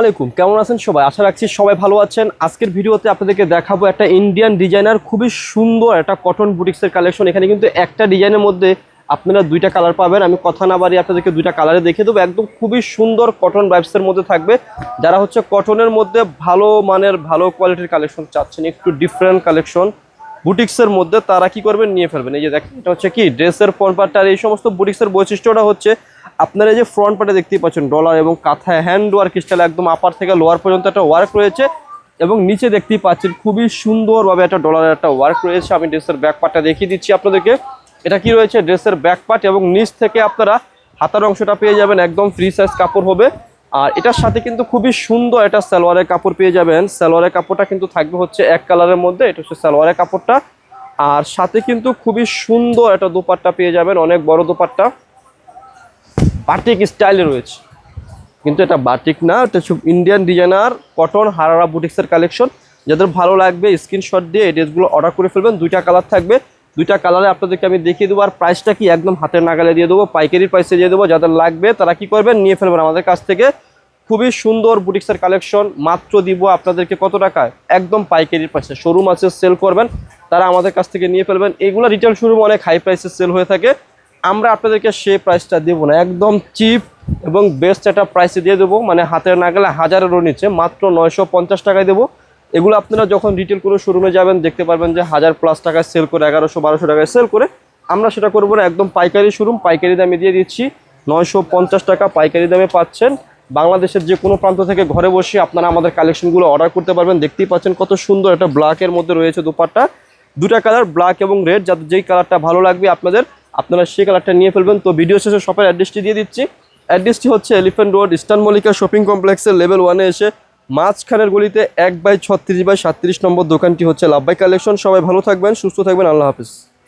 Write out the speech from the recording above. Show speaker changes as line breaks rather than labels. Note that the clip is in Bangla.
আলাইকুম, কেমন আছেন সবাই? আশা রাখছি সবাই ভালো আছেন। আজকের ভিডিওতে আপনাদেরকে দেখাবো একটা ইন্ডিয়ান ডিজাইনার খুবই সুন্দর একটা কটন বুটিক্সের কালেকশন। এখানে কিন্তু একটা ডিজাইনের মধ্যে আপনারা দুইটা কালার পাবেন। আমি কথা না বাড়িয়ে আপনাদেরকে দুইটা কালারে দেখে দেবো। একদম খুবই সুন্দর কটন ভাইবসের মধ্যে থাকবে। যারা হচ্ছে কটনের মধ্যে ভালো মানের ভালো কোয়ালিটির কালেকশন চাচ্ছেন, একটু ডিফারেন্ট কালেকশন বুটিক্সের মধ্যে, তারা কি করবেন, নিয়ে ফেলবেন। এই যে দেখেন, এটা হচ্ছে কি ড্রেসের ফ্রন্ট পার্ট। আর এই সমস্ত বুটিক্সের বৈশিষ্ট্যটা হচ্ছে আপনারা এই যে ফ্রন্ট পার্টে দেখতেই পাচ্ছেন ডলার এবং কাঁথায় হ্যান্ড ওয়ার্ক স্টাইল, একদম আপার থেকে লোয়ার পর্যন্ত একটা ওয়ার্ক রয়েছে। এবং নিচে দেখতেই পাচ্ছেন খুবই সুন্দরভাবে একটা ডলারের একটা ওয়ার্ক রয়েছে। আমি ড্রেসের ব্যাক পার্টটা দেখিয়ে দিচ্ছি আপনাদেরকে। এটা কি রয়েছে, ড্রেসের ব্যাক পার্ট, এবং নিচ থেকে আপনারা হাতার অংশটা পেয়ে যাবেন একদম ফ্রি সাইজ কাপড় হবে। আর এটার সাথে কিন্তু খুবই সুন্দর একটা সালোয়ারের কাপড় পেয়ে যাবেন। সালোয়ারের কাপড়টা কিন্তু থাকবে হচ্ছে এক কালারের মধ্যে, এটা হচ্ছে সালোয়ারের কাপড়টা। আর সাথে কিন্তু খুবই সুন্দর একটা দোপাট্টা পেয়ে যাবেন, অনেক বড় দোপাট্টা, বাটিক স্টাইলে রয়েছে। কিন্তু এটা বাটিক না, এটা সব ইন্ডিয়ান ডিজাইনার কটন হারারা বুটিক্সের কালেকশন। যাদের ভালো লাগবে স্ক্রিনশট দিয়ে এই ড্রেসগুলো অর্ডার করে ফেলবেন। দুইটা কালার থাকবে, দুইটা কালারে আপনাদেরকে আমি দেখিয়ে দেবো। আর প্রাইসটা কি একদম হাতের নাগালে দিয়ে দেবো, পাইকারির প্রাইসে দিয়ে দেবো। যাদের লাগবে তারা কি করবেন, নিয়ে ফেলবেন আমাদের কাছ থেকে। খুবই সুন্দর বুটিক্সের কালেকশন, মাত্র দিব আপনাদেরকে কত টাকায়, একদম পাইকারির প্রাইসে। শোরুম আছে সেল করবেন, তারা আমাদের কাছ থেকে নিয়ে ফেলবেন। এইগুলো রিটেল শোরুম অনেক হাই প্রাইসে সেল হয়ে থাকে, আমরা আপনাদেরকে সেই প্রাইসটা দেবো না, একদম চিপ এবং বেস্ট একটা প্রাইসে দিয়ে দেবো। মানে হাতের নাগালে হাজারেরও নিচে, মাত্র 950 টাকায় দেবো। এগুলো আপনারা যখন রিটেল কোনো শোরুমে যাবেন দেখতে পারবেন যে 1000+ টাকায় সেল করে, 1100-1200 টাকায় সেল করে। আমরা সেটা করবো না, একদম পাইকারি শোরুম, পাইকারি দামে দিয়ে দিচ্ছি। 950 টাকা পাইকারি দামে পাচ্ছেন। বাংলাদেশের যে কোনো প্রান্ত থেকে ঘরে বসে আপনারা আমাদের কালেকশনগুলো অর্ডার করতে পারবেন। দেখতেই পাচ্ছেন কত সুন্দর একটা ব্ল্যাকের মধ্যে রয়েছে দোপাট্টা, দুটা কালার ব্ল্যাক এবং রেড। যাদের যেই কালারটা ভালো লাগবে আপনারা সেই কালারটা নিয়ে ফেলবেন। তো ভিডিও শেষে শপের অ্যাড্রেসটি দিয়ে দিচ্ছি। অ্যাড্রেসটি হচ্ছে elephant road, eastern Mallika shopping কমপ্লেক্সের লেভেল 1-এ এসে মাঝখানের গলিতে 1/36/37 নম্বর দোকানটি হচ্ছে লাভবাই কালেকশন। সবাই ভালো থাকবেন, সুস্থ থাকবেন, আল্লাহ হাফিজ।